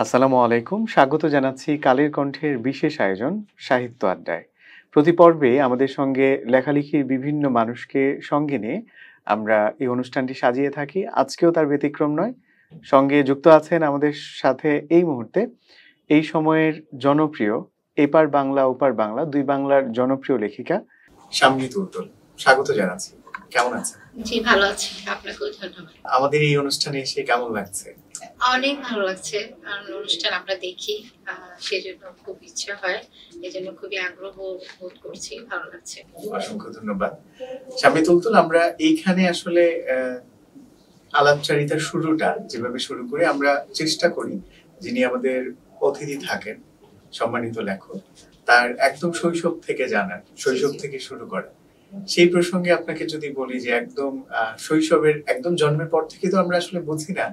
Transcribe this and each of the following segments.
আসসালামু আলাইকুম। স্বাগত জানাচ্ছি কালের কণ্ঠের বিশেষ আয়োজন সাহিত্য আড্ডায়। প্রতি পর্বে আমাদের সঙ্গে লেখালেখির বিভিন্ন মানুষকে সঙ্গে নিয়ে আমরা এই অনুষ্ঠানটি সাজিয়ে থাকি। আজকেও তার ব্যতিক্রম নয়। সঙ্গে যুক্ত আছেন আমাদের সাথে এই মুহূর্তে এই সময়ের জনপ্রিয় এপার বাংলা ওপার বাংলা দুই বাংলার জনপ্রিয় লেখিকা শাম্মী তুলতুল। স্বাগত জানাচ্ছি। কেমন আছেন? জি, ভালো আছি। আপনাকেও ধন্যবাদ। আমাদের এই অনুষ্ঠানে এসে কেমন লাগছে? অনেক ভালো লাগছে, কারণ অনুষ্ঠান আমরা দেখি, সেজন্য খুব ইচ্ছা হয়, এজন্য খুবই আগ্রহ বোধ করছি। ভালো লাগছে। অসংখ্য ধন্যবাদ। শাম্মী তুলতুল, আমরা এইখানে আসলে আলাপচারিতার শুরুটা যেভাবে শুরু করে আমরা চেষ্টা করি যিনি আমাদের অতিথি থাকেন সম্মানিত লেখক তার একদম শৈশব থেকে জানার, শৈশব থেকে শুরু করা। সেই প্রসঙ্গে আপনাকে যদি বলি যে একদম শৈশবের একদম জন্মের পর থেকে তো আমরা আসলে বুঝি না,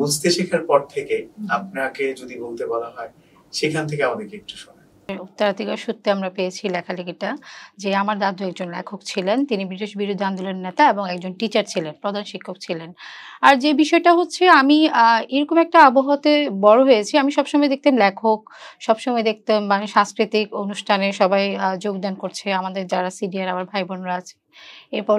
বুঝতে শেখার পর থেকে আপনাকে যদি বলতে বলা হয় সেখান থেকে আমাদেরকে একটু শোনান। উত্তরাধিকার সূত্রে আমরা পেয়েছি লেখালেখিটা, যে আমার দাদু একজন লেখক ছিলেন। তিনি ব্রিটিশ বিরোধী আন্দোলনের নেতা এবং একজন টিচার ছিলেন, প্রধান শিক্ষক ছিলেন। আর যে বিষয়টা হচ্ছে, আমি এরকম একটা আবহাওয়াতে বড় হয়েছি। আমি সবসময় দেখতাম লেখক, সবসময় দেখতাম মানে সাংস্কৃতিক অনুষ্ঠানে সবাই যোগদান করছে, আমাদের যারা সিনিয়র আমার ভাই বোনরা আছে। এরপর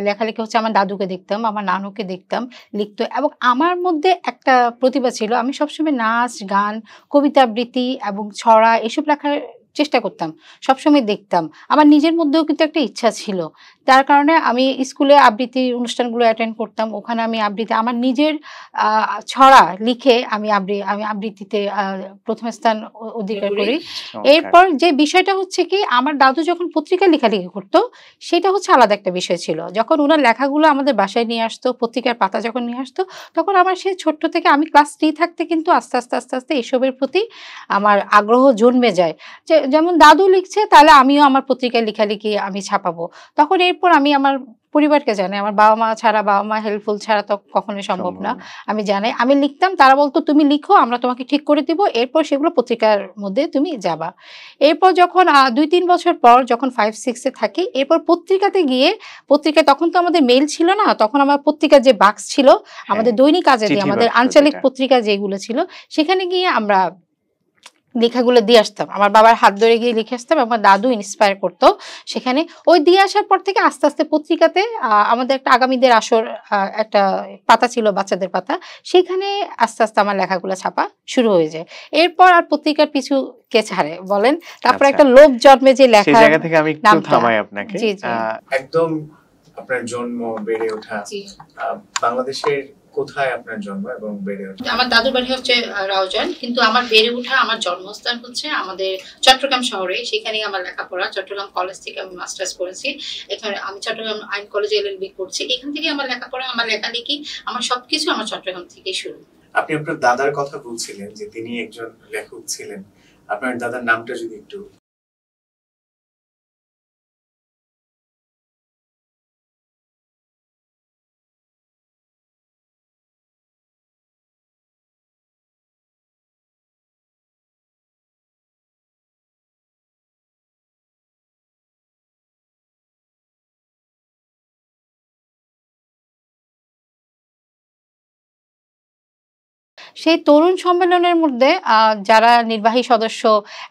লেখালেখি হচ্ছে, আমার দাদুকে দেখতাম, আমার নানুকে দেখতাম লিখতো, এবং আমার মধ্যে একটা প্রতিভা ছিল। আমি সবসময় নাচ, গান, কবিতা আবৃত্তি এবং ছড়া এসব লেখার চেষ্টা করতাম, সবসময় দেখতাম। আমার নিজের মধ্যেও কিন্তু একটা ইচ্ছা ছিল। তার কারণে আমি স্কুলে আবৃত্তি অনুষ্ঠানগুলো অ্যাটেন্ড করতাম। ওখানে আমি আবৃত্তি আমার নিজের ছড়া লিখে আমি আবৃত্তিতে প্রথম স্থান অধিকার করি। এরপর যে বিষয়টা হচ্ছে কি, আমার দাদু যখন পত্রিকা লেখালেখি করতো, সেটা হচ্ছে আলাদা একটা বিষয় ছিল। যখন ওনার লেখাগুলো আমাদের বাসায় নিয়ে আসতো, পত্রিকার পাতা যখন নিয়ে আসতো, তখন আমার সেই ছোট্ট থেকে আমি ক্লাস 3 থাকতে কিন্তু আস্তে আস্তে আস্তে আস্তে এসবের প্রতি আমার আগ্রহ জন্মে যায়। যেমন দাদু লিখছে, তাহলে আমিও আমার পত্রিকায় লেখালেখি আমি ছাপাবো। তখন এরপর আমি আমার পরিবারকে জানাই, আমার বাবা মা ছাড়া, বাবা মা হেল্পফুল ছাড়া তো কখনোই সম্ভব না। আমি জানাই, আমি লিখতাম, তারা বলতো তুমি লিখো, আমরা তোমাকে ঠিক করে দিব, এরপর সেগুলো পত্রিকার মধ্যে তুমি যাবা। এরপর যখন 2-3 বছর পর যখন 5-6 থাকি, এরপর পত্রিকাতে গিয়ে, পত্রিকায় তখন তো আমাদের মেইল ছিল না, তখন আমার পত্রিকার যে বাক্স ছিল আমাদের দৈনিক আজাদী, আমাদের আঞ্চলিক পত্রিকা যেগুলো ছিল, সেখানে গিয়ে আমরা লেখাগুলো দিয়ে আসতাম। আমার বাবার হাত ধরে গিয়ে লিখে আসতাম, আমার দাদু ইন্সপায়ার করতো সেখানে। ওই দিয়ে আসার পর থেকে আস্তে আস্তে পত্রিকাতে আমাদের একটা আগামীদের আসর একটা পাতা ছিল, বাচ্চাদের পাতা, সেখানে আস্তে আস্তে আমার লেখাগুলো ছাপা শুরু হয়ে যায়। এরপর আর পত্রিকার পিছু কে ছাড়ে বলেন? তারপর একটা লোভ জন্মে যে লেখা। সেই জায়গা থেকে আমি একটু থামাই আপনাকে। একদম আপনার জন্ম, বেড়ে ওঠা বাংলাদেশের কোথায় আপনার জন্ম এবং বেড়ে ওঠা? আমার দাদুর বাড়ি হচ্ছে রাউজান, কিন্তু আমার বেড়ে ওঠা, আমার জন্মস্থান হচ্ছে আমাদের চট্টগ্রাম শহরে। সেখানেই আমার লেখাপড়া। চট্টগ্রাম কলেজ থেকে আমি মাস্টার্স করেছি। এখানে আমি চট্টগ্রাম আইন কলেজে LLB করছি। এখান থেকে আমার লেখাপড়া, আমার লেখালেখি, আমার সবকিছু আমার চট্টগ্রাম থেকে শুরু। আপনি আপনার দাদার কথা বলছিলেন যে তিনি একজন লেখক ছিলেন। আপনার দাদার নামটা যদি একটু। সেই তরুণ সম্মেলনের মধ্যে যারা নির্বাহী সদস্য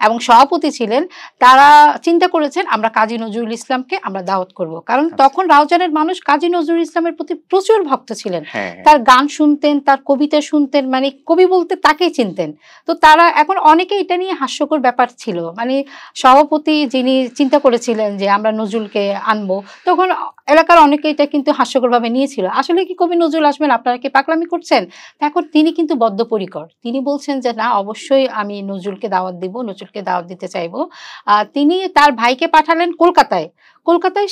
এবং সভাপতি ছিলেন, তারা চিন্তা করেছেন আমরা কাজী নজরুল ইসলামকে আমরা দাওয়াত করব। কারণ তখন রাউজানের মানুষ কাজী নজরুল ইসলামের প্রতি প্রচুর ভক্ত ছিলেন। তার গান শুনতেন, তার কবিতা শুনতেন, মানে কবি বলতে তাকেই চিনতেন। তো তারা এখন অনেকে এটা নিয়ে হাস্যকর ব্যাপার ছিল, মানে সভাপতি যিনি চিন্তা করেছিলেন যে আমরা নজরুলকে আনবো, তখন এলাকার অনেকে এটা কিন্তু হাস্যকরভাবে নিয়েছিল। আসলে কি কবি নজরুল আসবেন, আপনারা কি পাগলামি করছেন? এখন তিনি কিন্তু বদ্ধপরিকর। তিনি বলছেন যে না, অবশ্যই আমি নজরুলকে দাওয়াত দিব, নজরুলকে দাওয়াত দিতে চাইবো। তিনি তার ভাইকে পাঠালেন কলকাতায়।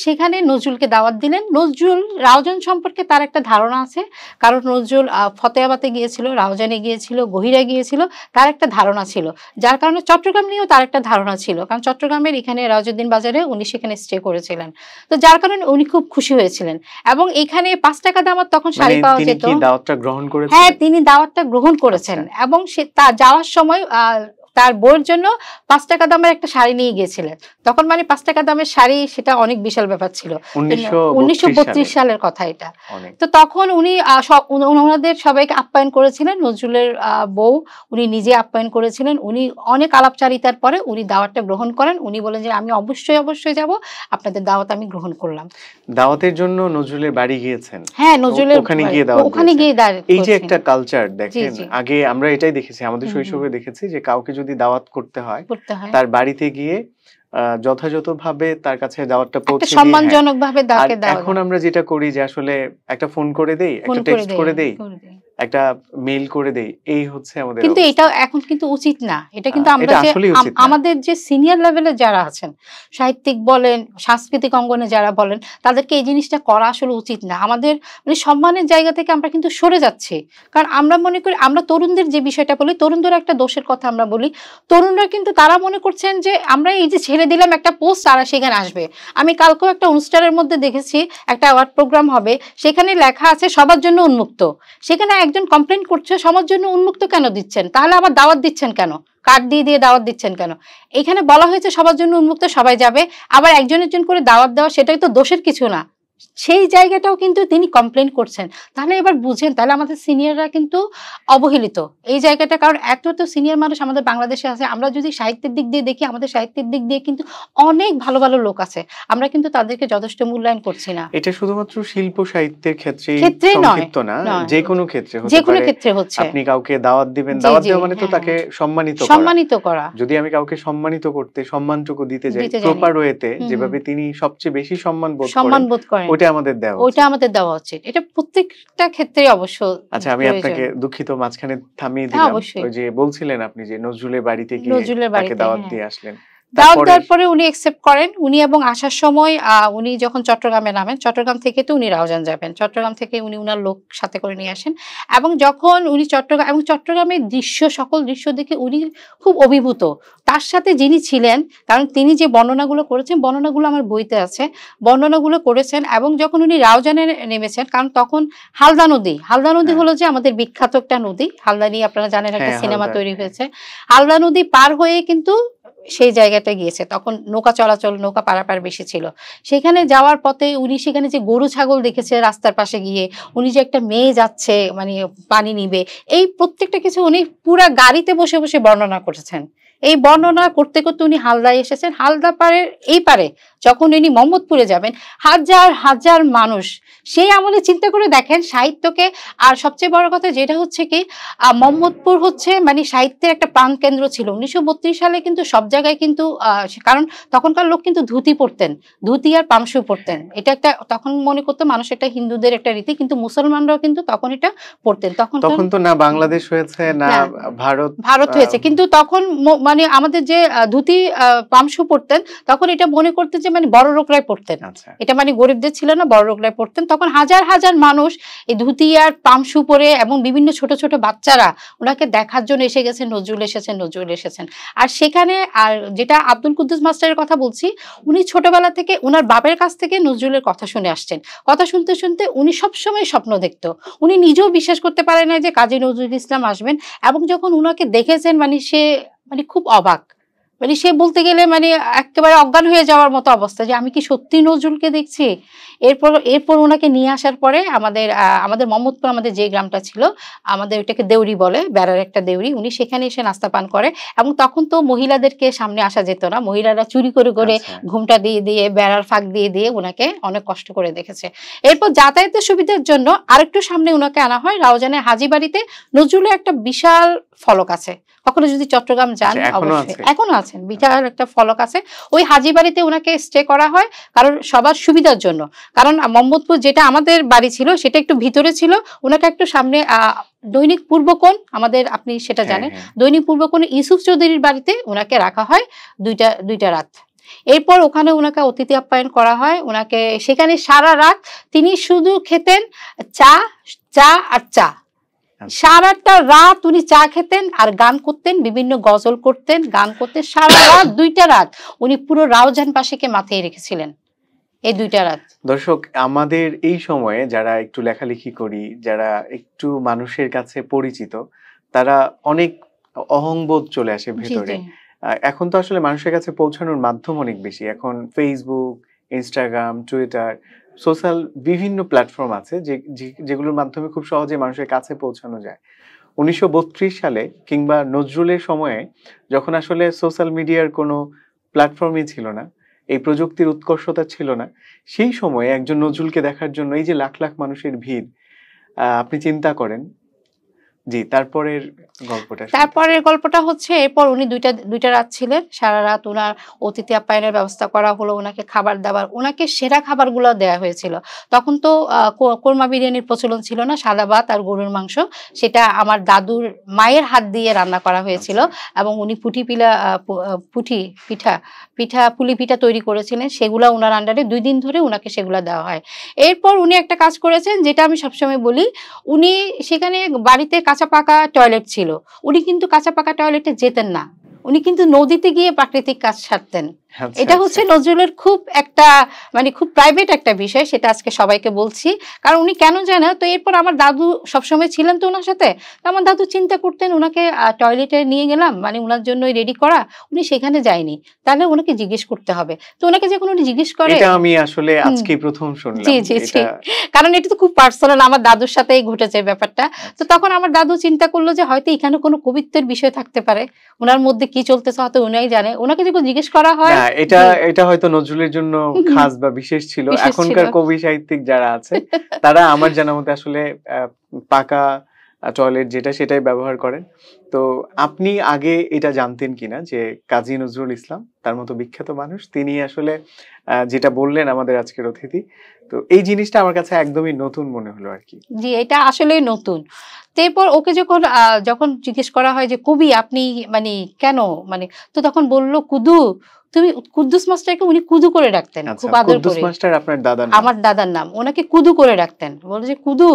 সেখানে নজরুলকে দাওয়াত দিলেন। নজরুল রাউজান সম্পর্কে তার একটা ধারণা আছে, কারণ নজরুল ফতেয়াবাদে গিয়েছিল, রাউজানে গিয়েছিল, গহিরা গিয়েছিল, তার একটা ধারণা ছিল। যার কারণে চট্টগ্রাম নিয়েও তার একটা ধারণা ছিল, কারণ চট্টগ্রামের এখানে রাউজাউদ্দিন বাজারে উনি সেখানে স্টে করেছিলেন। তো যার কারণে উনি খুব খুশি হয়েছিলেন। এবং এখানে 5 টাকা দামাত তখন শাড়ি পাওয়া যেত। তিনি দাওয়াতটা গ্রহণ করেছেন। হ্যাঁ, তিনি দাওয়াতটা গ্রহণ করেছেন। এবং সে তা যাওয়ার সময় তার বউয়ের জন্য 5 টাকা দামের একটা শাড়ি নিয়ে গিয়েছিলেন। তখন মানে 5 টাকা দামের শাড়ি সেটা অনেক বিশাল ব্যাপার ছিল। 1932 সালের কথা এটা। তো তখন উনি ওনাদের সবাইকে আপ্যায়ন করেছিলেন। নজরুলের বউ উনি নিজে আপ্যায়ন করেছিলেন। উনি অনেক আলাপচারিতার পরে উনি দাওয়াতটা গ্রহণ করেন। উনি বলেন যে আমি অবশ্যই যাব, আপনাদের দাওয়াত আমি গ্রহণ করলাম। দাওয়াতের জন্য নজরুলের বাড়ি গিয়েছেন? হ্যাঁ, নজরুলের ওখানে গিয়ে দাওয়াত ওখানে গিয়ে এই যে একটা কালচার দেখেন, জি। আগে আমরা এটাই দেখেছি, আমাদের শৈশবে দেখেছি যে কাউকে যদি দাওয়াত করতে হয় তার বাড়িতে গিয়ে যথাযথভাবে তার কাছে দাওয়াতটা পৌঁছে দিয়ে, সম্মানজনক ভাবে তাকে দাওয়াত। এখন আমরা যেটা করি যে আসলে একটা ফোন করে দেই, একটা টেক্সট করে দেই, একটা মেইল করে দেই, এই হচ্ছে আমাদের। কিন্তু এটা এখন কিন্তু উচিত না। এটা কিন্তু আমরা যে আমাদের যে সিনিয়র লেভেলে যারা আছেন, সাহিত্যিক বলেন, সাংস্কৃতিক অঙ্গনে যারা বলেন, তাদেরকে এই জিনিসটা করা আসলে উচিত না। আমাদের মানে সম্মানের জায়গা থেকে আমরা কিন্তু সরে যাচ্ছি। কারণ আমরা মনে করি, আমরা তরুণদের যে বিষয়টা বলি, তরুণদের একটা দোষের কথা আমরা বলি, তরুণরা কিন্তু তারা মনে করছেন যে আমরা এই যে ছেড়ে দিলাম একটা পোস্ট, তারা সেখানে আসবে। আমি কালকেও একটা অনুষ্ঠানের মধ্যে দেখেছি, একটা অ্যাওয়ার্ড প্রোগ্রাম হবে, সেখানে লেখা আছে সবার জন্য উন্মুক্ত। সেখানে একজন কমপ্লেন করছে সবার জন্য উন্মুক্ত কেন দিচ্ছেন, তাহলে আবার দাওয়াত দিচ্ছেন কেন, কার্ড দিয়ে দাওয়াত দিচ্ছেন কেন? এখানে বলা হয়েছে সবার জন্য উন্মুক্ত, সবাই যাবে, আবার একজন করে দাওয়াত দেওয়া, সেটাই তো দোষের কিছু না। সেই জায়গাটাও কিন্তু তিনি কমপ্লেন করছেন। তাহলে এবার বুঝেন, তাহলে আমাদের সিনিয়ররা কিন্তু অবহেলিত এই জায়গাটা। কারণ এত তো সিনিয়র মানুষ আমাদের বাংলাদেশে আছে। আমরা যদি সাহিত্যের দিক দিয়ে দেখি, আমাদের সাহিত্যের দিক দিয়ে কিন্তু অনেক ভালো ভালো লোক আছে, আমরা কিন্তু তাদেরকে যথেষ্ট মূল্যায়ন করছি না। এটা শুধুমাত্র শিল্প সাহিত্যের ক্ষেত্রেই সংক্ষিপ্ত না, যে কোনো ক্ষেত্রে হচ্ছে। আপনি কাউকে দাওয়াত দিবেন, দাওয়াত দেওয়া মানে তো তাকে সম্মানিত করা। যদি আমি কাউকে সম্মানিত করতে, সম্মানটুকু দিতে যাই প্রপার ওয়েতে, যেভাবে তিনি সবচেয়ে বেশি সম্মান বোধ করেন, ওটা আমাদের দেওয়া উচিত। এটা প্রত্যেকটা ক্ষেত্রে অবশ্য। আচ্ছা, আমি আপনাকে দুঃখিত মাঝখানে থামিয়ে দিলাম। ওই যে বলছিলেন আপনি যে নজরুলের বাড়িতে গিয়ে তাকে দাওয়াত দিয়ে আসলেন। দাওয়াত দেওয়ার পরে উনি অ্যাকসেপ্ট করেন। উনি এবং আসার সময় উনি যখন চট্টগ্রামে নামেন, চট্টগ্রাম থেকে তো উনি রাউজান যাবেন, চট্টগ্রাম থেকে উনি উনার লোক সাথে করে নিয়ে আসেন। এবং যখন উনি চট্টগ্রামের সকল দৃশ্য দেখে উনি খুব অভিভূত। তার সাথে যিনি ছিলেন, কারণ তিনি যে বর্ণনাগুলো করেছেন, বর্ণনাগুলো আমার বইতে আছে, বর্ণনাগুলো করেছেন। এবং যখন উনি রাউজানে নেমেছেন, কারণ তখন হালদা নদী হলো যে আমাদের বিখ্যাত একটা নদী, হালদা নিয়ে আপনারা জানেন একটা সিনেমা তৈরি হয়েছে। হালদা নদী পার হয়ে কিন্তু সেই জায়গাটা গিয়েছে। তখন নৌকা চলাচল, নৌকা পারাপার বেশি ছিল। সেখানে যাওয়ার পথে উনি সেখানে যে গরু ছাগল দেখেছে রাস্তার পাশে গিয়ে, উনি যে একটা মেয়ে যাচ্ছে মানে পানি নিবে, এই প্রত্যেকটা কিছু উনি পুরা গাড়িতে বসে বসে বর্ণনা করেছেন। এই বর্ণনা করতে করতে উনি হালদায় এসেছেন। হালদা পাড়ের এই পারে যখন উনি মোহাম্মদপুরে যাবেন, হাজার হাজার মানুষ। সেই আমলে চিন্তা করে দেখেন সাহিত্যকে। আর সবচেয়ে বড় কথা যেটা হচ্ছে কি, মোহাম্মদপুর হচ্ছে মানে সাহিত্যের একটা প্রাণ কেন্দ্র ছিল। 1932 সালে কিন্তু সব জায়গায় কিন্তু, কারণ তখনকার লোক কিন্তু ধুতি পরতেন, ধুতি আর পামশু পরতেন। এটা একটা তখন মনে করতো মানুষ, একটা হিন্দুদের একটা রীতি, কিন্তু মুসলমানরাও কিন্তু তখন এটা পরতেন। তখন তো না বাংলাদেশ হয়েছে না ভারত হয়েছে, কিন্তু তখন মানে আমাদের যে ধুতি পামশু পরতেন, তখন এটা মনে করতেন যে মানে বড় লোকরাই পড়তেন। এটা মানে গরিবদের ছিল না, বড় লোকরাই পড়তেন। তখন হাজার হাজার মানুষ এই ধুতি আর পামশু পরে, এবং বিভিন্ন ছোট ছোট বাচ্চারা ওনাকে দেখার জন্য এসে গেছেন। নজরুল এসেছেন। আর সেখানে, আর যেটা আব্দুল কুদ্দুস মাস্টারের কথা বলছি, উনি ছোটবেলা থেকে ওনার বাবার কাছ থেকে নজরুলের কথা শুনে আসছেন। কথা শুনতে শুনতে উনি সবসময় স্বপ্ন দেখতো। উনি নিজেও বিশ্বাস করতে পারে না যে কাজী নজরুল ইসলাম আসবেন। এবং যখন উনাকে দেখেছেন মানে সে মানে খুব অবাক, মানে সে বলতে গেলে মানে একেবারে অজ্ঞান হয়ে যাওয়ার মতো অবস্থা, যে আমি কি সত্যি নজরুলকে দেখছি। এরপর ওনাকে নিয়ে আসার পরে আমাদের মোহাম্মদপুর, আমাদের যে গ্রামটা ছিল, আমাদের ওইটাকে দেউরি বলে, বেড়ার একটা দেউরি, উনি সেখানে এসে নাস্তা পান করে। এবং তখন তো মহিলাদেরকে সামনে আসা যেত না, মহিলারা চুরি করে করে ঘুমটা দিয়ে বেড়ার ফাঁক দিয়ে ওনাকে অনেক কষ্ট করে দেখেছে। এরপর যাতায়াতের সুবিধার জন্য আরেকটু সামনে ওনাকে আনা হয়, রাউজানের হাজীবাড়িতে নজরুলের একটা বিশাল ফলক আছে। কখনো যদি চট্টগ্রাম যান, অবশ্যই এখনো আছেন, বিশাল একটা ফলক আছে। ওই হাজীবাড়িতে ওনাকে স্টে করা হয়, কারণ সবার সুবিধার জন্য। কারণ মোহাম্মদপুর যেটা আমাদের বাড়ি ছিল সেটা একটু ভিতরে ছিল, ওনাকে একটু সামনে দৈনিক পূর্বকোণ আমাদের, আপনি সেটা জানেন, দৈনিক পূর্বকোণে ইউসুফ চৌধুরীর বাড়িতে ওনাকে রাখা হয় দুইটা রাত। এরপর ওখানে ওনাকে অতিথি আপ্যায়ন করা হয়। ওনাকে সেখানে সারা রাত তিনি শুধু খেতেন চা আর চা। সারাটা রাত উনি চা খেতেন আর গান করতেন, বিভিন্ন গজল করতেন, গান করতেন সারা রাত। 2টা রাত উনি পুরো রাউজান পাশিকে মাথায় রেখেছিলেন, এই 2টা রাত। দর্শক, আমাদের এই সময়ে যারা একটু লেখালেখি করি, যারা একটু মানুষের কাছে পরিচিত, তারা অনেক অহংবোধ চলে আসে জি ভেতরে। জি এখন তো আসলে মানুষের কাছে পৌঁছানোর মাধ্যম অনেক বেশি। এখন ফেসবুক, ইনস্টাগ্রাম, টুইটার, সোশ্যাল বিভিন্ন প্ল্যাটফর্ম আছে যেগুলোর মাধ্যমে খুব সহজে মানুষের কাছে পৌঁছানো যায়। ১৯৩২ সালে কিংবা নজরুলের সময়ে যখন আসলে সোশ্যাল মিডিয়ার কোনো প্ল্যাটফর্মই ছিল না, এই প্রযুক্তির উৎকর্ষতা ছিল না, সেই সময়ে একজন নজরুলকে দেখার জন্য এই যে লাখ লাখ মানুষের ভিড়, আপনি চিন্তা করেন। জি, তারপরের গল্পটা শুনতে চাই। তারপরের গল্পটা হচ্ছে এরপর উনি দুইটা রাত ছিলেন। সারারাত উনার অতিথি আপ্যায়নের ব্যবস্থা করা হলো। উনাকে খাবার-দাবার, উনাকে সেরা খাবারগুলো দেয়া হয়েছিল। তখন তো কোরমা বিরিয়ানির প্রচলন ছিল না। সাদা ভাত আর গরুর মাংস। সেটা আমার দাদুর মায়ের হাত দিয়ে রান্না করা হয়েছিল আচ্ছা। এবং উনি পুঠি পুলি পিঠা তৈরি করেছিলেন। সেগুলা উনার আন্ডারে ২ দিন ধরে উনাকে সেগুলা দেওয়া হয়। এরপর উনি একটা কাজ করেছেন যেটা আমি সবসময় বলি, উনি সেখানে বাড়িতে কাঁচা পাকা টয়লেট ছিল। উনি কিন্তু কাঁচা পাকা টয়লেটে যেতেন না। উনি কিন্তু নদীতে গিয়ে প্রাকৃতিক কাজ সারতেন। আচ্ছা, এটা আচ্ছা। হচ্ছে নজরুলের খুব একটা মানে খুব প্রাইভেট একটা বিষয়, সেটা আজকে সবাইকে বলছি। কারণ উনি কেন জানে? তো এরপর আমার দাদু সবসময় ছিলেন তো উনার সাথে। তো আমার দাদু চিন্তা করতেন উনাকে টয়লেটে নিয়ে গেলাম, মানে উনার জন্যই রেডি করা। উনি সেখানে যায়নি। তাহলে উনাকে জিজ্ঞেস করতে হবে। তো উনাকে যখন উনি জিজ্ঞেস করে এটা আমি আসলে হুম, আজকেই ১ম জি, শুনলাম। জি, জি। এটা কারণ এটা তো খুব পার্সোনাল, আমার দাদুর সাথেই ঘটেছে ব্যাপারটা। তো আচ্ছা। তখন আমার দাদু চিন্তা করলো যে হয়তো এখানে কোনো কবিত্বের বিষয় থাকতে পারে। উনার মধ্যে কি চলতেছে হয়তো উনাই জানে। উনাকে যখন জিজ্ঞেস করা হয় না, এটা জি, এটা হয়তো নজরুলের জন্য হুম, খাস বা বিশেষ ছিল। বিশেষ ছিল। এখনকার কবি সাহিত্যিক যারা আছে, তারা আমার জানা মতে আসলে পাকা টয়লেট যেটা সেটাই ব্যবহার করেন। তো আপনি আগে এটা জানতেন কিনা যে কাজী নজরুল ইসলাম তার মতো বিখ্যাত মানুষ, তিনি আসলে যেটা বললেন আমাদের আজকের অতিথি। তো এই জিনিসটা আমার কাছে একদমই নতুন মনে হলো আরকি। জি, এটা আসলেই নতুন। তো এরপর ওকে যখন জিজ্ঞেস করা হয় যে, "কবি আপনি মানে কেন?" মানে তো তখন বলল, "কুদু।" তুমি কুদ্দুস মাস্টারকে উনি কুদু করে ডাকতেন, আচ্ছা, খুব আদর কুদ্দুস করে। মাস্টার আপনার দাদার নাম। আমার দাদার নাম। উনাকে কুদু করে ডাকতেন। বলে যে, "কুদু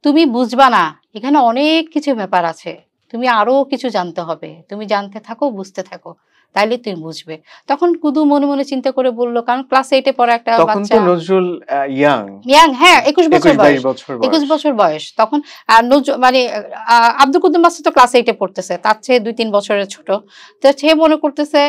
তুমি বুঝবা না। এখানে অনেক কিছু ব্যাপার আছে। তুমি আরো কিছু জানতে হবে। তুমি জানতে থাকো, বুঝতে থাকো। তাইলে তুমি বুঝবে।" তখন কুদু মনে মনে চিন্তা করে বলল, কারণ ক্লাস 8 এ পড়া একটা তখন তো বাচ্চা। নজরুল ইয়াং, ইয়াং, হ্যাঁ, ২১ বছর ২১-২২ বয়স। বছর ২১ বয়স। বছর বয়স। তখন মানে আব্দুল কুদ্দুস মাস্টার তো ক্লাস 8 এ পড়তেছে। তার চেয়ে ২-৩ বছরের ছোট। তো সে মনে করতেছে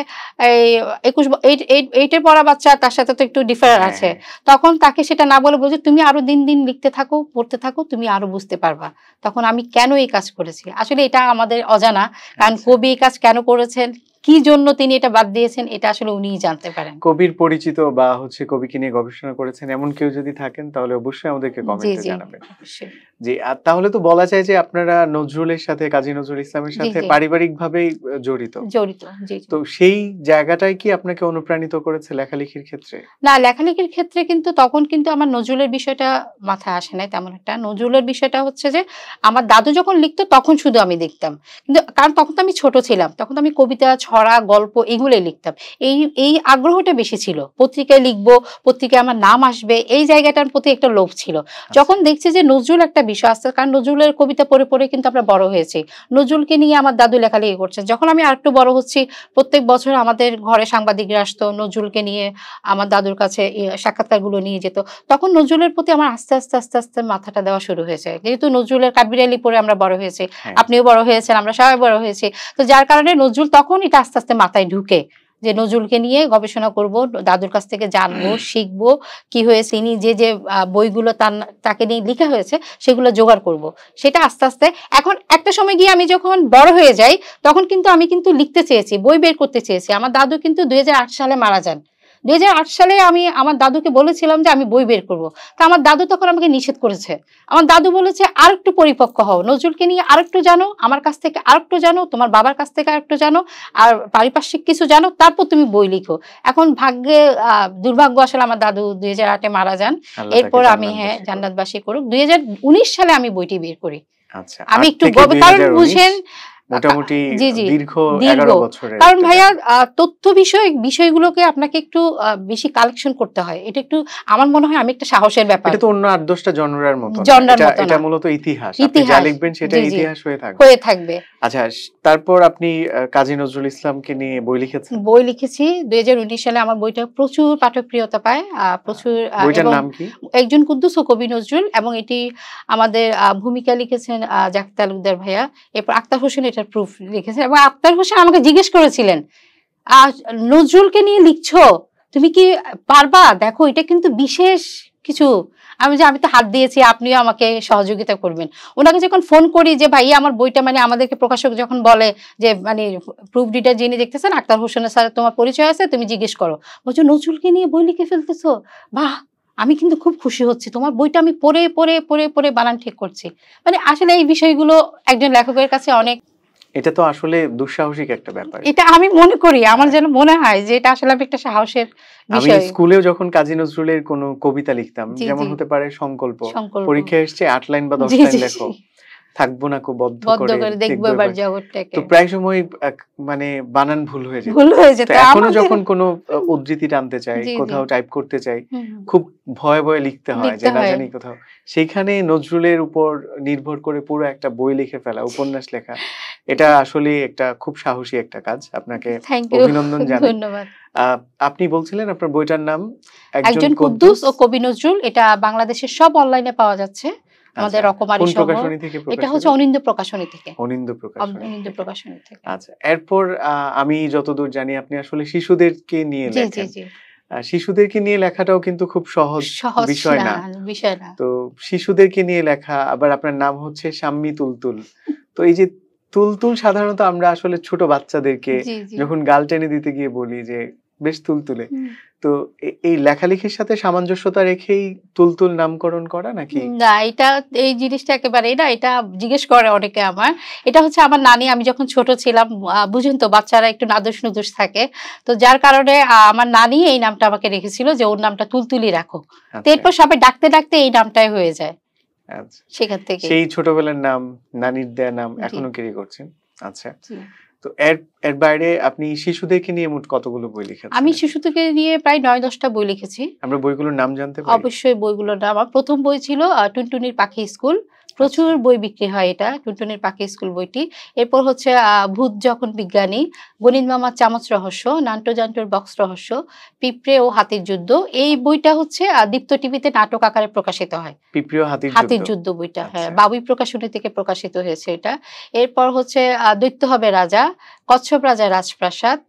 এই ২১ 8 এ পড়া বাচ্চা, তার সাথে তো একটু ডিফারেন্ট হ্যাঁ, আছে। হ্যাঁ। তখন তাকে সেটা না বলে বলছে, "তুমি আরো দিন, দিন লিখতে থাকো, পড়তে থাকো, তুমি আরো বুঝতে পারবা। তখন আমি কেন এই কাজ করেছি?" আসলে এটা আমাদের অজানা। কারণ আচ্ছা। কবি এই কাজ কেন করেছেন, কি জন্য তিনি এটা বাদ দিয়েছেন, এটা আসলে উনিই জানতে পারেন। কবির পরিচিত বা কবিকে নিয়ে গবেষণা করেছেন এমন কেউ যদি থাকেন তাহলে অবশ্যই আমাদেরকে জি, কমেন্টে জি, জানাবেন। অবশ্যই। জি, তাহলে তো বলা যায় যে আপনারা নজরুলের সাথে, কাজী নজরুল ইসলামের জি, সাথে জি, পারিবারিকভাবেই জড়িত। জড়িত। জি, জি। তো সেই জায়গাটাই কি আপনাকে অনুপ্রাণিত করেছে লেখালেখির ক্ষেত্রে? না, লেখালেখির ক্ষেত্রে কিন্তু তখন কিন্তু আমার নজরুলের বিষয়টা মাথায় আসে নাই তেমন একটা। নজরুলের বিষয়টা হচ্ছে যে, আমার দাদু যখন লিখতো তখন শুধু আমি দেখতাম। কিন্তু কারণ তখন তো আমি ছোট ছিলাম। তখন তো আমি কবিতা, ছড়া, গল্প এগুলোই লিখতাম। এই এই আগ্রহটা বেশি ছিল। পত্রিকায় লিখবো, পত্রিকায় আমার নাম আসবে, এই জায়গাটার প্রতি একটা লোভ ছিল। আচ্ছা। যখন দেখছি যে নজরুল একটা বিষয় আছে, কারণ নজরুলের কবিতা পড়ে, পড়ে কিন্তু আমরা বড় হয়েছি। নজরুলকে নিয়ে আমার দাদু লেখালেখি করছেন। যখন আমি আরেকটু বড় হচ্ছি, প্রত্যেক বছর আমাদের ঘরে সাংবাদিকরা আসতো নজরুলকে নিয়ে আমার দাদুর কাছে সাক্ষাৎকারগুলো নিয়ে যেত। তখন নজরুলের প্রতি আমার আস্তে, আস্তে মাথাটা দেওয়া শুরু হয়েছে। যেহেতু নজরুলের কাঠবিড়ালি পড়ে আমরা বড় হয়েছি। হ্যাঁ। আপনিও বড় হয়েছেন, আমরা সবাই বড় হয়েছি। তো যার কারণে নজরুল তখন এটা আস্তে, আস্তে মাথায় ঢুকে যে নজরুলকে নিয়ে গবেষণা করব, দাদুর কাছ থেকে জানবো, শিখবো, কি হয়েছে ইনি যে বইগুলো তাকে নিয়ে লিখা হয়েছে সেগুলো জোগাড় করব। সেটা আস্তে, আস্তে এখন একটা সময় গিয়ে আমি যখন বড় হয়ে যাই, তখন কিন্তু আমি লিখতে চেয়েছি, বই বের করতে চেয়েছি। আমার দাদু কিন্তু ২০০৮ সালে মারা যান। ২০০৮ সালে আমি আমার দাদুকে বলেছিলাম যে আমি বই বের করব। তো আমার দাদু তখন আমাকে নিষেধ করেছে। আমার দাদু বলেছে, "আরেকটু পরিপক্ক হও। নজরুলকে নিয়ে আরেকটু জানো, আমার কাছ থেকে আরেকটু জানো, তোমার বাবার কাছ থেকে আরেকটু জানো, আর পারিপার্শ্বিক কিছু জানো, তারপর তুমি বই লিখো।" এখন ভাগ্যে দুর্ভাগ্য আসলে আমার দাদু ২০০৮ এ মারা যান। আল্লাহ তাকে এরপর আমি জান্নাতবাসী করুন। জান্নাতবাসী করুক। ২০১৯ সালে আমি বইটি বের করি। আচ্ছা, আমি ৮ একটু থেকে কারণ ২০১৯ বুঝেন মোটামুটি জি, জি, দীর্ঘ দীর্ঘ। ১১ বছরের কারণ একটা ভাইয়া জার্নি। তথ্য বিষয়ক বিষয়গুলোকে আপনাকে একটু বেশি কালেকশন করতে হয়। এটা একটু আমার মনে হয় আমি একটা সাহসের ব্যাপার। এটা তো অন্য ৮-১০টা জনরার মতো না। জন্নার এটা মতো এটা না। মূলত ইতিহাস। আপনি যা ইতিহাস। লিখবেন সেটা জি, জি, ইতিহাস হয়ে থাকবে। হয়ে থাকবে। আচ্ছা, তারপর আপনি কাজী নজরুল ইসলামকে নিয়ে বই লিখেছেন? বই লিখেছি। ২০১৯ সালে আমার বইটা প্রচুর পাঠকপ্রিয়তা পায়। আ প্রচুর বইটার এবং নাম কি? একজন কুদ্দুস ও কবি নজরুল, এবং এটি আমাদের ভূমিকা লিখেছেন জাকির তালুকদার ভাইয়া। এরপর আক্তার হোসেন এটা এটার প্রুফ লিখেছেন। এবং আক্তার হোসেন আমাকে জিজ্ঞেস করেছিলেন, নজরুলকে নিয়ে লিখছো, তুমি কি পারবা? দেখো এটা কিন্তু বিশেষ কিছু। আমি তো হাত দিয়েছি, আপনিও আমাকে সহযোগিতা করবেন। ওনাকে যখন ফোন করি যে ভাই আমার বইটা, মানে আমাদেরকে প্রকাশক যখন বলে যে মানে প্রুফ রিডার যিনি দেখতেছেন আক্তার হোসেনের স্যার তোমার পরিচয় আছে, তুমি জিজ্ঞেস করো। বলছো নজরুলকে নিয়ে বই লিখে ফেলতেছো, বাহ, আমি কিন্তু খুব খুশি হচ্ছি, তোমার বইটা আমি পড়ে পড়ে পড়ে পড়ে বানান ঠিক করছি। মানে আসলে এই বিষয়গুলো একজন লেখকের কাছে অনেক, এটা তো আসলে দুঃসাহসিক একটা ব্যাপার। এটা আমি মনে করি, আমার যেন মনে হয় যে এটা আসলে একটা সাহসের আমি বিষয়। স্কুলেও যখন কাজী নজরুলের কোনো কবিতা লিখতাম, জি, যেমন জি। হতে পারে সংকল্প, সংকল্প। পরীক্ষায় এসছে 8 লাইন বা 10 জি, লাইন জি, লেখো, জি। থাকবো না কো বদ্ধ বদ্ধ করে করে দেখবো দেখবো এবার এবার। জগৎটাকে। তো প্রায় সময় মানে বানান ভুল হয়ে যেত। ভুল হয়ে যেত তো এখনো আমাদের। যখন কোনো উদ্ধৃতি টানতে চাই, জি, জি। কোথাও টাইপ করতে চাই, হুম, হুম। খুব ভয়ে ভয়ে লিখতে হয় লিখতে যে না হয়। জানি কোথাও। সেইখানে নজরুলের উপর নির্ভর করে পুরো একটা বই লিখে ফেলা, উপন্যাস লেখা, এটা আসলে একটা খুব সাহসী একটা কাজ। আপনাকে থ্যাংক ইউ, অভিনন্দন জানাই। ধন্যবাদ। আপনি বলছিলেন আপনার বইটার নাম একজন কুদ্দুস ও কবি নজরুল। এটা বাংলাদেশের সব অনলাইনে পাওয়া যাচ্ছে, আমাদের আচ্ছা, রকমারি কোন সহ। প্রকাশনী থেকে এটা প্রকাশিত? হচ্ছে অনিন্দ্য প্রকাশনী থেকে। অনিন্দ্য প্রকাশনী অনিন্দ্য থেকে। প্রকাশনী থেকে। আচ্ছা, এরপর আমি যতদূর জানি আপনি আসলে শিশুদেরকে নিয়ে জি, জি, লেখেন। জি। শিশুদেরকে নিয়ে লেখাটাও কিন্তু খুব সহজ সহজ বিষয় না। বিষয় না। তো শিশুদেরকে নিয়ে লেখা, আবার আপনার নাম হচ্ছে শাম্মী তুলতুল। তো এই যে তুলতুল সাধারণত আমরা আসলে ছোট বাচ্চাদেরকে জি, জি। যখন গাল টেনে দিতে গিয়ে বলি যে বেশ তুলতুলে। হুম। তো এই লেখালেখির সাথে সামঞ্জস্যতা রেখেই তুলতুল নামকরণ করা নাকি? না, এটা, এই জিনিসটা একেবারেই না। এটা জিজ্ঞেস করে অনেকে আমার। এটা হচ্ছে আমার নানি, আমি যখন ছোট ছিলাম, বুঝেন তো বাচ্চারা একটু নাদুস নুদুস থাকে। তো যার কারণে আমার নানি এই নামটা আমাকে রেখেছিল যে ওর নামটা তুলতুলি রাখো। তো আচ্ছা, এরপর সবাই ডাকতে ডাকতে এই নামটাই হয়ে যায় আচ্ছা। সেখান থেকে। সেই ছোটবেলার নাম, নানির দেয়া নাম জি, এখনো ক্যারি করছেন। আচ্ছা। জি। তো এর এর বাইরে আপনি শিশুদেরকে নিয়ে মোট কতগুলো বই লিখেছেন? আমি শিশু থেকে নিয়ে প্রায় ৯-১০টা বই লিখেছি। আমরা বইগুলোর নাম জানতে পারি? অবশ্যই বইগুলোর নাম, আমার ১ম বই ছিল টুনটুনির পাখি স্কুল। আচ্ছা, প্রচুর বই বিক্রি হয় এটা, টুনটুনির পাখি স্কুল বইটি। এরপর হচ্ছে ভূত যখন বিজ্ঞানী, গণিত মামার চামচ রহস্য, নান্টু জান্টুর বক্স রহস্য, পিঁপড়ে ও হাতির যুদ্ধ। এই বইটা হচ্ছে দীপ্ত টিভিতে নাটক আকারে প্রকাশিত হয়। পিঁপড়ে ও হাতির হাতির যুদ্ধ। যুদ্ধ বইটা, হ্যাঁ, আচ্ছা। বাবুই প্রকাশনী থেকে প্রকাশিত হয়েছে এটা। এরপর হচ্ছে দৈত্য হবে রাজা, কচ্ছপ রাজার রাজপ্রাসাদ,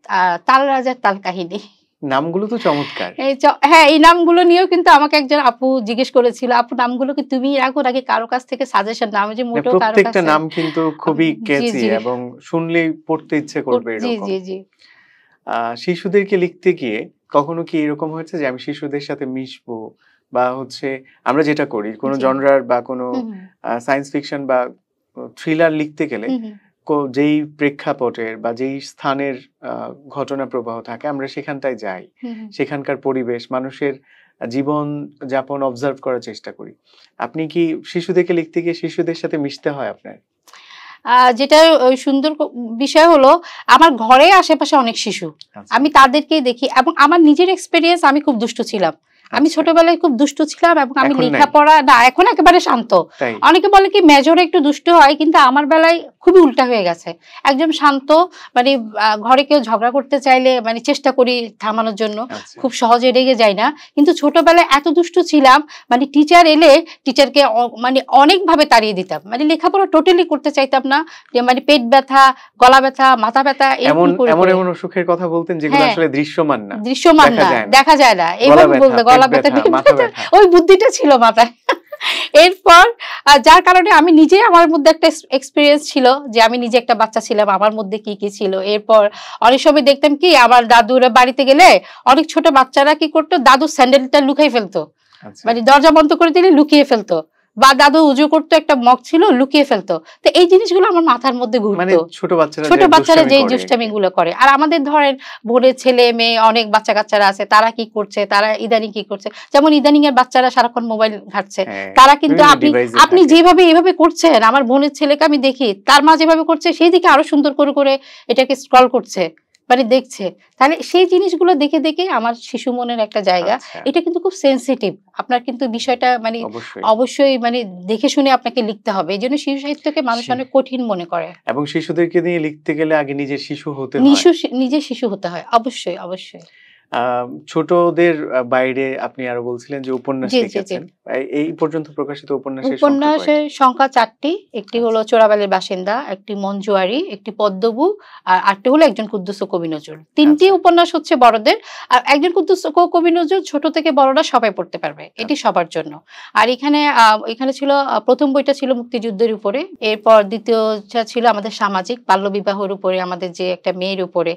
তাল রাজার তাল কাহিনী। নামগুলো তো চমৎকার। হ্যাঁ, এই নামগুলো নিয়েও কিন্তু আমাকে একজন আপু জিজ্ঞেস করেছিল, আপু নামগুলো কি তুমিই রাখো নাকি কারো কাছ থেকে সাজেশন নাও? যে না, মোটেও কারো প্রত্যেকটা কাছে। নাম কিন্তু খুবই জি, ক্যাচি জি। এবং শুনলেই পড়তে ইচ্ছে করবে জি, এরকম। জি, জি। শিশুদেরকে লিখতে গিয়ে কখনো কি এরকম হয়েছে যে আমি শিশুদের সাথে মিশবো, বা হচ্ছে আমরা যেটা করি কোনো জি। জনরার বা কোনো হুম, হুম। সায়েন্স ফিকশন বা থ্রিলার লিখতে গেলে হুম, হুম। যেই প্রেক্ষাপটের বা যেই স্থানের ঘটনা প্রবাহ থাকে আমরা সেখানটায় যাই, হুম, হুম। সেখানকার পরিবেশ মানুষের জীবন যাপন অবজার্ভ করার চেষ্টা করি। আপনি কি শিশুদেরকে লিখতে গিয়ে শিশুদের সাথে মিশতে হয় আপনার? যেটা ওই সুন্দর বিষয় হলো, আমার ঘরে আশেপাশে অনেক শিশু। আচ্ছা, আমি তাদেরকেই দেখি এবং আমার নিজের এক্সপেরিয়েন্স, আমি খুব দুষ্টু ছিলাম। আমি আচ্ছা। ছোটবেলায় খুব দুষ্টু ছিলাম এবং আমি এখন নাই? লেখাপড়া না, এখন একেবারে শান্ত। তাই? অনেকে বলে কি মেজর একটু দুষ্টু হয়, কিন্তু আমার বেলায় খুবই উল্টা হয়ে গেছে। একদম শান্ত, মানে ঘরে কেউ ঝগড়া করতে চাইলে মানে চেষ্টা করি থামানোর জন্য। আচ্ছা। খুব সহজে রেগে যাই না। কিন্তু ছোটবেলায় এত দুষ্টু ছিলাম, মানে টিচার এলে টিচারকে মানে অনেকভাবে তাড়িয়ে দিতাম। মানে লেখাপড়া টোটালি করতে চাইতাম না। যে মানে পেট ব্যথা, গলা ব্যথা, মাথা ব্যথা এমন এরকম করে এমন করে। এমন অসুখের কথা বলতেন যেগুলো হ্যাঁ, আসলে দৃশ্যমান না, দৃশ্যমান দেখা না, যায় না। দেখা যায় না। গলা এইভাবে ব্যথা, বলতে, পেট গলা ব্যথা, ব্যথা, পেট মাথা ব্যথা, ব্যথা। ওই বুদ্ধিটা ছিল মাথায়। এরপর যার কারণে আমি নিজে, আমার মধ্যে একটা এক্সপেরিয়েন্স ছিল যে আমি নিজে একটা বাচ্চা ছিলাম, আমার মধ্যে কি কি ছিল। এরপর অনেক সময় দেখতাম কি আমার দাদুরা বাড়িতে গেলে অনেক ছোট বাচ্চারা কি করতো, দাদুর স্যান্ডেলটা লুকাই ফেলতো। আচ্ছা। মানে দরজা বন্ধ করে দিলে লুকিয়ে ফেলতো, বা দাদু উজু করতো, একটা মগ ছিল, লুকিয়ে ফেলতো। তো এই জিনিসগুলো আমার মাথার মধ্যে মানে ঘুরতো। ছোট বাচ্চারা ছোট যে বাচ্চারা দুষ্টামি যেই করে দুষ্টামি আরকি। গুলো করে, আর আমাদের ধরেন বোনের ছেলে মেয়ে অনেক বাচ্চা কাচ্চারা আছে, তারা কি করছে, তারা ইদানিং কি করছে, যেমন ইদানিং এর বাচ্চারা সারাক্ষণ মোবাইল ঘাটছে। হ্যাঁ, তারা কিন্তু বিভিন্ন আপনি ডিভাইসে আপনি থাকে। যেভাবে এভাবে করছেন, আমার বোনের ছেলেকে আমি দেখি, তার মা যেভাবে করছে সেই দিকে আরো সুন্দর করে করে এটাকে স্ক্রল করছে, মানে দেখছে। তাহলে সেই জিনিসগুলো দেখে দেখে আমার শিশু মনের একটা জায়গা, আচ্ছা, এটা কিন্তু খুব সেনসিটিভ। আপনার কিন্তু বিষয়টা মানে অবশ্যই। অবশ্যই মানে দেখে শুনে আপনাকে লিখতে হবে। এই জন্য শিশু সাহিত্যকে মানুষ সে- অনেক কঠিন মনে করে। এবং শিশুদেরকে নিয়ে লিখতে গেলে আগে নিজে শিশু হতে হয়। নিজে শিশু হতে হয়, অবশ্যই, অবশ্যই। ছোটদের বাইরে আপনি আরো বলছিলেন যে উপন্যাস জি, জি, জি। লিখেছেন। এই পর্যন্ত প্রকাশিত উপন্যাসের সংখ্যা উপন্যাসের কয়টি? সংখ্যা ৪টি। একটি হলো আচ্ছা, 'চোরাবালির বাসিন্দা', একটি 'মঞ্জুয়ারি', একটি 'পদ্মবু', আর আরেকটি হলো 'একজন কুদ্দুস ও কবি নজরুল'। ৩ টি আচ্ছা, উপন্যাস হচ্ছে বড়দের। আর 'একজন কুদ্দুস ও কবি নজরুল' ছোট থেকে বড়রা সবাই পড়তে পারবে। এটি আচ্ছা। সবার জন্য। আর এখানে ছিল ১ম বইটা ছিল মুক্তিযুদ্ধের উপরে। এরপর ২য় ছিল আমাদের সামাজিক বাল্যবিবাহের উপরে, আমাদের যে একটা মেয়ের উপরে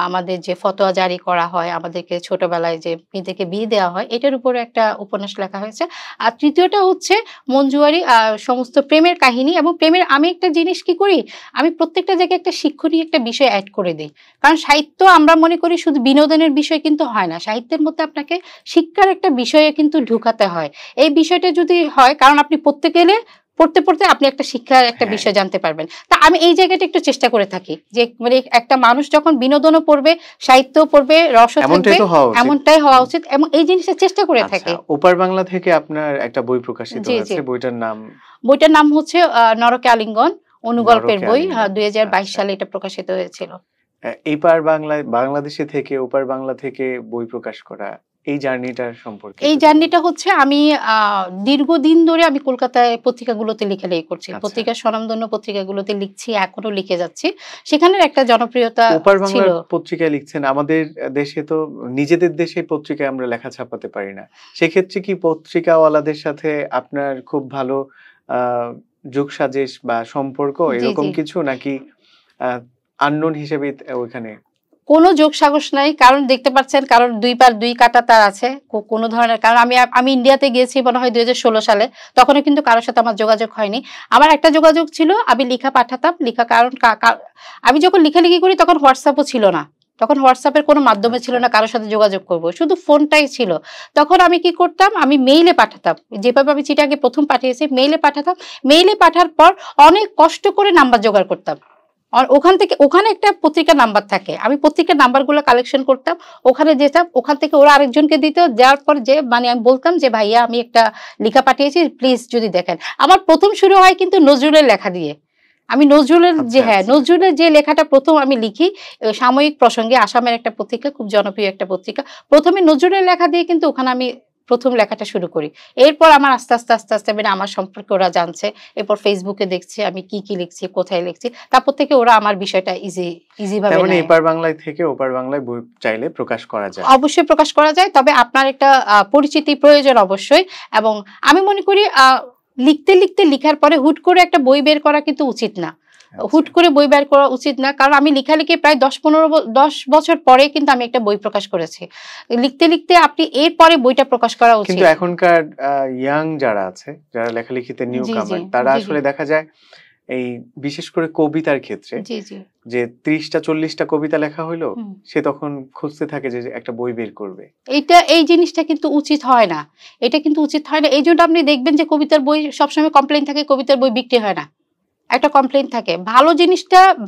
আমাদের যে ফতোয়া জারি করা হয়, আমাদেরকে ছোটবেলায় যে মেয়েদেরকে বিয়ে দেওয়া হয়, এটার উপরে একটা উপন্যাস লেখা হয়েছে। আর ৩য়টা হচ্ছে মঞ্জুয়ারি, সমস্ত প্রেমের কাহিনী। এবং প্রেমের আমি একটা জিনিস কি করি, আমি প্রত্যেকটা জায়গায় একটা শিক্ষণীয় একটা বিষয় এড করে দেই। কারণ সাহিত্য আমরা মনে করি শুধু বিনোদনের বিষয় কিন্তু হয় না। সাহিত্যের মধ্যে আপনাকে শিক্ষার একটা বিষয়ে কিন্তু ঢুকাতে হয়। এই বিষয়টা যদি হয়, কারণ আপনি পড়তে গেলে পড়তে, পড়তে আপনি একটা শিক্ষার একটা হ্যাঁ, বিষয় জানতে পারবেন। তা আমি এই জায়গাটা একটু চেষ্টা করে থাকি যে মানে একটা মানুষ যখন বিনোদনও পড়বে, সাহিত্যও পড়বে, রসও থাকবে, এমনটাই তো হওয়া উচিত। এমনটাই হওয়া হুম। উচিত এবং এই জিনিসটা চেষ্টা করে আচ্ছা, থাকি। ওপার বাংলা থেকে আপনার একটা বই প্রকাশিত জি, জি। হয়েছে। বইটার নাম বইটার নাম হচ্ছে 'নরকে আলিঙ্গন', অনুগল্পের নরকে বই। আলিঙ্গন। ২০২২ আচ্ছা। সালে এটা প্রকাশিত হয়েছিল। এপার বাংলায় বাংলাদেশে থেকে ওপার বাংলা থেকে বই প্রকাশ করা এই জার্নিটার সম্পর্কে এই যদি জার্নিটা বলতেন। হচ্ছে আমি আ দীর্ঘদিন ধরে আমি কলকাতায় পত্রিকাগুলোতে লেখালেখি করছি। আচ্ছা। পত্রিকা স্বনামধন্য পত্রিকাগুলোতে লিখছি, এখনো লিখে যাচ্ছি। সেখানের একটা জনপ্রিয়তা ওপার ছিল। বাংলার পত্রিকায় লিখছেন। আমাদের দেশে তো নিজেদের দেশের পত্রিকায় আমরা লেখা ছাপাতে পারি না। সেক্ষেত্রে কি পত্রিকাওয়ালাদের সাথে আপনার খুব ভালো আ যোগসাজেশ বা সম্পর্ক জি, এরকম জি। কিছু? নাকি আ unknown হিসেবেই ওইখানে? কোনো যোগসাজশ নাই। কারণ দেখতে পাচ্ছেন, কারণ ২ পার ২ কাটা তার আছে। কোনো ধরনের, কারণ আমি ইন্ডিয়াতে গিয়েছি মনে হয় ২০১৬ সালে। তখনও কিন্তু কারো সাথে আমার যোগাযোগ হয়নি। আমার একটা যোগাযোগ ছিল, আমি লিখা পাঠাতাম। লিখা কারণ কা কা আমি যখন লেখালেখি করি তখন WhatsApp ও ছিল না। তখন WhatsApp এর কোনো মাধ্যমে ছিল আচ্ছা, না কারো সাথে যোগাযোগ করব। শুধু ফোনটাই ছিল। তখন আমি কি করতাম? আমি মেইলে পাঠাতাম। যেভাবে আমি চিটাগে ১ম পাঠিয়েছি, মেইলে পাঠাতাম। মেইলে পাঠার পর অনেক কষ্ট করে নাম্বার জোগাড় করতাম। ওখানে একটা পত্রিকার নাম্বার থাকে। আমি পত্রিকার নাম্বারগুলো কালেকশন করতাম। ওখানে যেতাম, ওখান থেকে ওরা আরেকজনকে দিত। যাওয়ার পর যে মানে আমি বলতাম যে, "ভাইয়া আমি একটা লিখা পাঠিয়েছি, প্লিজ যদি দেখেন।" আমার ১ম শুরু হয় কিন্তু নজরুলের লেখা দিয়ে। আমি নজরুলের যে আচ্ছা, হ্যাঁ, আচ্ছা। নজরুলের যে লেখাটা ১ম আমি লিখি, সাময়িক প্রসঙ্গে আসামের একটা পত্রিকা, খুব জনপ্রিয় একটা পত্রিকা। ১ম এ নজরুলের লেখা দিয়ে কিন্তু ওখানে আমি ১ম লেখাটা শুরু করি। এরপর আমার আস্তে, আস্তে মানে আমার সম্পর্কে ওরা জানছে। এরপর Facebook এ দেখছে আমি কি লিখছি, কোথায় লিখছি। তারপর থেকে ওরা আমার বিষয়টা ইজি তার ভাবে মানে নেয়। এপার বাংলায় থেকে ওপার বাংলায় বই চাইলে প্রকাশ করা যায়। অবশ্যই প্রকাশ করা যায়। তবে আপনার একটা পরিচিতি প্রয়োজন অবশ্যই। এবং আমি মনে করি লিখতে লিখার পরে হুট করে একটা বই বের করা কিন্তু উচিত না। আচ্ছা। হুট করে বই বের করা উচিত না। কারণ আমি লেখালেখি প্রায় ১০ বছর পরে কিন্তু আমি একটা বই প্রকাশ করেছি। লিখতে আপনি এরপরে বইটা প্রকাশ করা কিন্তু উচিত। এখনকার ইয়াং যারা আছে, যারা লেখালেখিতে নিউ জি, জি, কামার, তারা জি, জি, আসলে দেখা যায় এই বিশেষ করে কবিতার ক্ষেত্রে জি, জি। যে ৩০টা ৪০টা কবিতা লেখা হইলো, হুম। সে তখন খুঁজতে থাকে যে একটা বই বের করবে। এই জিনিসটা কিন্তু উচিত হয় না। এটা কিন্তু উচিত হয় না। এইজন্য আপনি দেখবেন যে কবিতার বই সবসময় কমপ্লেইন থাকে, কবিতার বই বিক্রি হয় না। একটা কমপ্লেইন থাকে।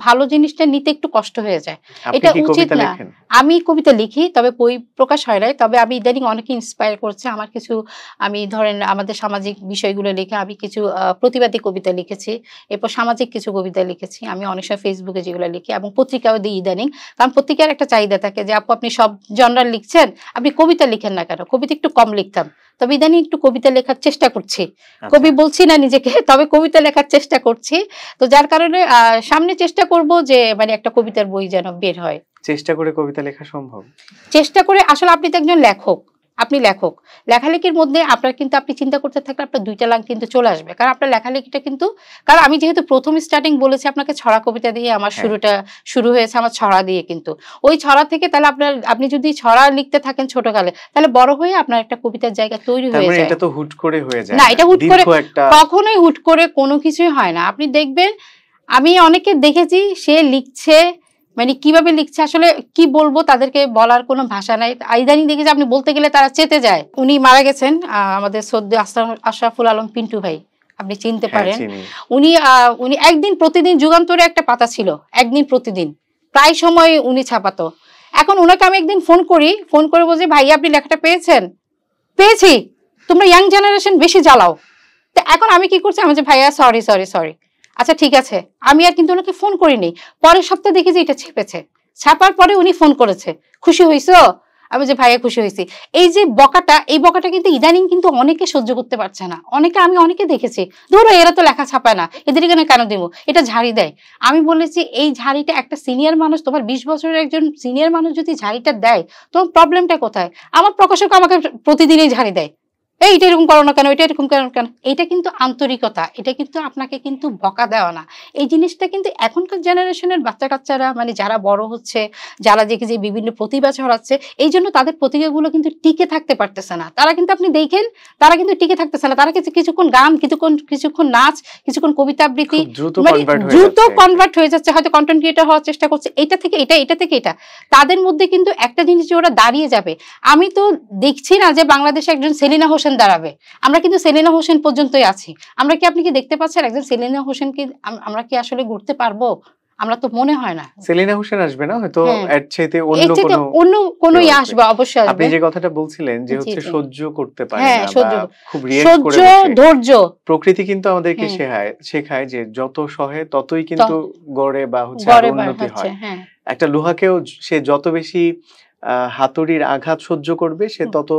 ভালো জিনিসটা নিতে একটু কষ্ট হয়ে যায়। আপনি এটা কি উচিত কবিতা না। লেখেন? আমি কবিতা লিখি, তবে বই প্রকাশ হয় নাই। তবে আমি ইদানিং অনেকে ইন্সপায়ার করছে। আমার কিছু, আমি ধরেন আমাদের সামাজিক বিষয়গুলো লিখে আমি কিছু প্রতিবাদী কবিতা লিখেছি। এরপর সামাজিক কিছু কবিতা লিখেছি। আমি অনেক সময় Facebook এ যেগুলো লিখি এবং পত্রিকাও দিই ইদানিং। কারণ পত্রিকার একটা চাহিদা থাকে যে, "আপু আপনি সব জনরার লিখছেন, আপনি কবিতা লিখেন না কেন?" কবিতা একটু কম লিখতাম। তবে ইদানিং একটু কবিতা লেখার চেষ্টা করছি। আচ্ছা। কবি বলছি না নিজেকে, তবে কবিতা লেখার চেষ্টা করছি। তো যার কারণে সামনে চেষ্টা করব যে মানে একটা কবিতার বই যেন বের হয়। চেষ্টা করে কবিতা লেখা সম্ভব? চেষ্টা করে, আসলে আপনি তো একজন লেখক। আপনি লেখক। লেখালেখির মধ্যে আপনার কিন্তু, আপনি চিন্তা করতে থাকলে আপনার ২ টা লাইন কিন্তু চলে আসবে। কারণ আপনার লেখালেখিটা কিন্তু, কারণ আমি যেহেতু ১ম স্টার্টিং বলেছি আপনাকে, ছড়া কবিতা দিয়ে আমার হ্যাঁ। শুরু হয়েছে আমার ছড়া দিয়ে কিন্তু। ওই ছড়া থেকে তাহলে আপনি যদি ছড়া লিখতে থাকেন ছোটকালে, তাহলে বড় হয়ে আপনার একটা কবিতার জায়গা তৈরি তার হয়ে মানে যায়। এটা তো হুট করে হয়ে যায় না, না। এটা হুট করে, দীর্ঘ একটা কখনোই হুট করে কোনো কিছুই হয় না। আপনি দেখবেন, আমি অনেকে দেখেছি সে লিখছে, মানে কিভাবে লিখছে আসলে কি বলবো, তাদেরকে বলার কোনো ভাষা নাই। ইদানিং দেখেছি আপনি বলতে গেলে তারা চেতে যায়। উনি মারা গেছেন, আমাদের শ্রদ্ধেয় আশরাফুল আলম পিন্টু ভাই। আপনি চিনতে হ্যাঁ, পারেন। চিনি। উনি একদিন প্রতিদিন যুগান্তরে একটা পাতা ছিল। একদিন প্রতিদিন। প্রায় সময় উনি ছাপাতো। এখন উনাকে আমি একদিন ফোন করে বলছি, "ভাইয়া আপনি লেখাটা পেয়েছেন?" "পেয়েছি। তোমরা ইয়াং জেনারেশন বেশি জ্বালাও।" তো এখন আমি কি করছি, আমি যে, "ভাইয়া সরি। আচ্ছা ঠিক আছে।" আমি আর কিন্তু ওনাকে ফোন করিনি। পরের সপ্তাহে দেখি যে এটা ছেপেছে। ছাপার পরে উনি ফোন করেছে। "খুশি হইছো?" আমি যে ভাইয়া খুশি হয়েছি। এই যে এই বকাটা কিন্তু ইদানিং কিন্তু অনেকে সহ্য করতে পারছে না। আমি অনেকে দেখেছি, ধরো এরা তো লেখা ছাপায় না, এদের এখানে কেন দিব, এটা ঝাড়ি দেয়। আমি বলেছি এই ঝাড়িটা একটা সিনিয়র মানুষ, তোমার 20 বছরের একজন সিনিয়র মানুষ যদি ঝাড়িটা দেয়, তোমার প্রবলেমটা কোথায়? আমার প্রকাশক আমাকে প্রতিদিনই ঝাড়ি দেয়, এইটা এরকম করো না কেন, এটা এরকম কেন। এটা কিন্তু আন্তরিকতা, এটা কিন্তু আপনাকে কিন্তু বকা দেওয়া না। এই জিনিসটা কিন্তু এখনকার জেনারেশনের বাচ্চা কাচ্চারা, মানে যারা বড় হচ্ছে, যারা দেখে যে বিভিন্ন প্রতিভা ছড়াচ্ছে, এই জন্য তাদের প্রতিভাগুলো কিন্তু টিকে থাকতে পারতেছে না। তারা কিন্তু আপনি দেখেন, তারা কিন্তু টিকে থাকতেছে না। তারা কিছু কিছুক্ষণ গান, কিছুক্ষণ নাচ, কিছুক্ষণ কবিতা আবৃত্তি, মানে দ্রুত কনভার্ট হয়ে যাচ্ছে, হয়তো কন্টেন্ট ক্রিয়েটর হওয়ার চেষ্টা করছে, এটা থেকে এটা। তাদের মধ্যে কিন্তু একটা জিনিস যে ওরা দাঁড়িয়ে যাবে। আমি তো দেখছি না যে বাংলাদেশে একজন সেলিনা হোসেন দাঁড়াবে। আমরা কিন্তু সেলিনা হোসেন পর্যন্তই আছি। আপনি কি দেখতে পাচ্ছেন একজন সেলিনা হোসেন কি আমরা কি আসলে ঘুরতে পারবো? আমরা তো মনে হয় না। সেলিনা হোসেন আসবে না, হয়তো এর চাইতে অন্য কোনো আসবে, অবশ্যই আসবে। আপনি যে কথাটা বলছিলেন যে হচ্ছে সহ্য করতে পারে না বা খুব রিঅ্যাক্ট করে বসে, ধৈর্য। প্রকৃতি কিন্তু আমাদেরকে শেখায় যে যত সহে ততই কিন্তু গড়ে বা হচ্ছে আরো উন্নতি হয়। একটা লোহাকেও সে যত বেশি হাতুড়ির আঘাত সহ্য করবে, সে তত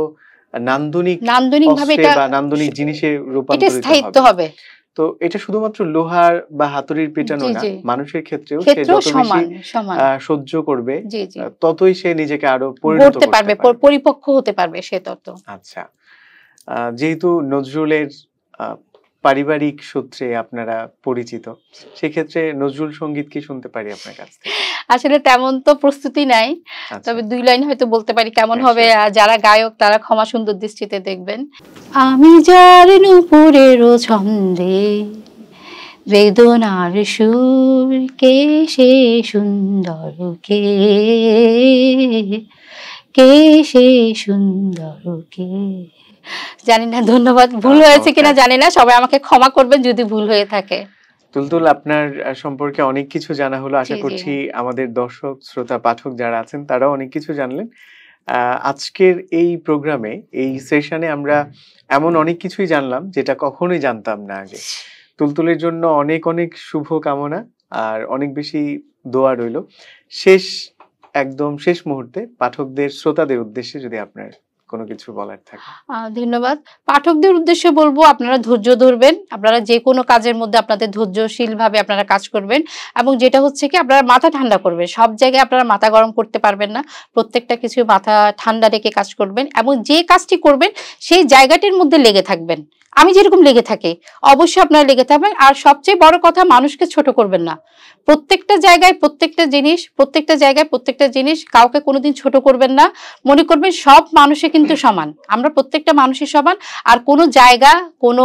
নান্দনিক ভাবে বা নান্দনিক জিনিসে রূপান্তরিত হবে। তো এটা শুধুমাত্র লোহার বা হাতুড়ির পেটানো না, মানুষের ক্ষেত্রেও সে যত বেশি সহ্য করবে ততই সে নিজেকে আরো পরিণত করতে পারবে, পরিপক্ক হতে পারবে সে তত। আচ্ছা, যেহেতু নজরুলের পারিবারিক সূত্রে আপনারা পরিচিত, সেক্ষেত্রে নজরুল সঙ্গীত কি শুনতে পারি আপনার কাছ থেকে? আসলে তেমন তো প্রস্তুতি নাই, তবে 2 লাইন হয়তো বলতে পারি, কেমন হবে। যারা গায়ক তারা ক্ষমা সুন্দর দৃষ্টিতে দেখবেন। আমি যার নূপুরের ছন্দে বেদনার সুর, কে সে সুন্দর, কে সে সুন্দর, কে। জানি না, ধন্যবাদ। ভুল হয়েছে কিনা জানি না, সবাই আমাকে ক্ষমা করবেন যদি ভুল হয়ে থাকে। তুলতুল, আপনার সম্পর্কে অনেক কিছু জানা হলো। আশা করছি আমাদের দর্শক শ্রোতা পাঠক যারা আছেন তারাও অনেক কিছু জানলেন। আজকের এই প্রোগ্রামে, এই সেশনে আমরা এমন অনেক কিছুই জানলাম যেটা কখনোই জানতাম না আগে। তুলতুলের জন্য অনেক অনেক শুভ কামনা আর অনেক বেশি দোয়া রইল। একদম শেষ মুহূর্তে পাঠকদের, শ্রোতাদের উদ্দেশ্যে যদি আপনার কোনো কিছু বলার থাকে। ধন্যবাদ। পাঠকদের উদ্দেশ্যে বলবো, আপনারা ধৈর্য ধরবেন। আপনারা যে কোনো কাজের মধ্যে আপনাদের ধৈর্যশীল ভাবে আপনারা কাজ করবেন, এবং যেটা হচ্ছে কি, আপনারা মাথা ঠান্ডা করবেন। সব জায়গায় আপনারা মাথা গরম করতে পারবেন না, প্রত্যেকটা কিছু মাথা ঠান্ডা রেখে কাজ করবেন, এবং যে কাজটি করবেন সেই জায়গাটির মধ্যে লেগে থাকবেন। আমি যেরকম লেগে থাকি, অবশ্যই আপনারা লেগে থাকবেন। আর সবচেয়ে বড় কথা, মানুষকে ছোট করবেন না। প্রত্যেকটা জায়গায় প্রত্যেকটা জিনিস কাউকে কোনোদিন ছোট করবেন না। মনে করবেন সব মানুষে কিন্তু সমান, আমরা প্রত্যেকটা মানুষই সমান। আর কোনো জায়গা, কোনো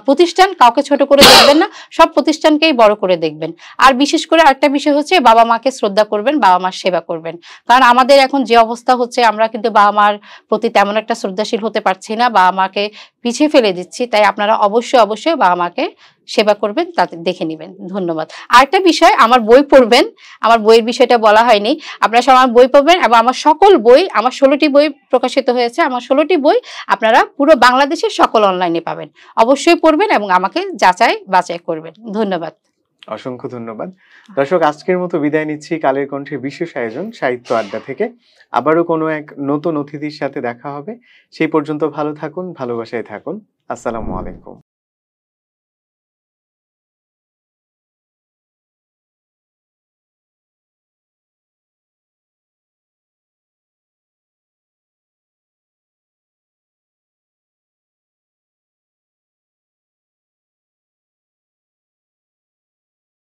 প্রতিষ্ঠান কাউকে ছোট করে দেখবেন না, সব প্রতিষ্ঠানকেই বড় করে দেখবেন। আর বিশেষ করে আরেকটা বিষয় হচ্ছে, বাবা মাকে শ্রদ্ধা করবেন, বাবা মার সেবা করবেন। কারণ আমাদের এখন যে অবস্থা হচ্ছে, আমরা কিন্তু বাবা মার প্রতি তেমন একটা শ্রদ্ধাশীল হতে পারছি না, বাবা মাকে পিছিয়ে ফেলে দিচ্ছি। তাই আপনারা অবশ্যই বাবা মাকে সেবা করবেন, তাতে দেখে নেবেন। ধন্যবাদ। আরেকটা বিষয়, আমার বই পড়বেন। আমার বইয়ের বিষয়টা বলা হয়নি। আপনারা সবাই আমার বই পড়বেন, এবং আমার সকল বই, আমার 16টি বই প্রকাশিত হয়েছে। আমার 16টি বই আপনারা পুরো বাংলাদেশের সকল অনলাইনে পাবেন। অবশ্যই পড়বেন এবং আমাকে যাচাই বাছাই করবেন। ধন্যবাদ। অসংখ্য ধন্যবাদ। দর্শক, আজকের মতো বিদায় নিচ্ছি কালের কণ্ঠের বিশেষ আয়োজন সাহিত্য আড্ডা থেকে। আবারও কোনো এক নতুন অতিথির সাথে দেখা হবে। সেই পর্যন্ত ভালো থাকুন, ভালোবাসায় থাকুন। আসসালামু আলাইকুম।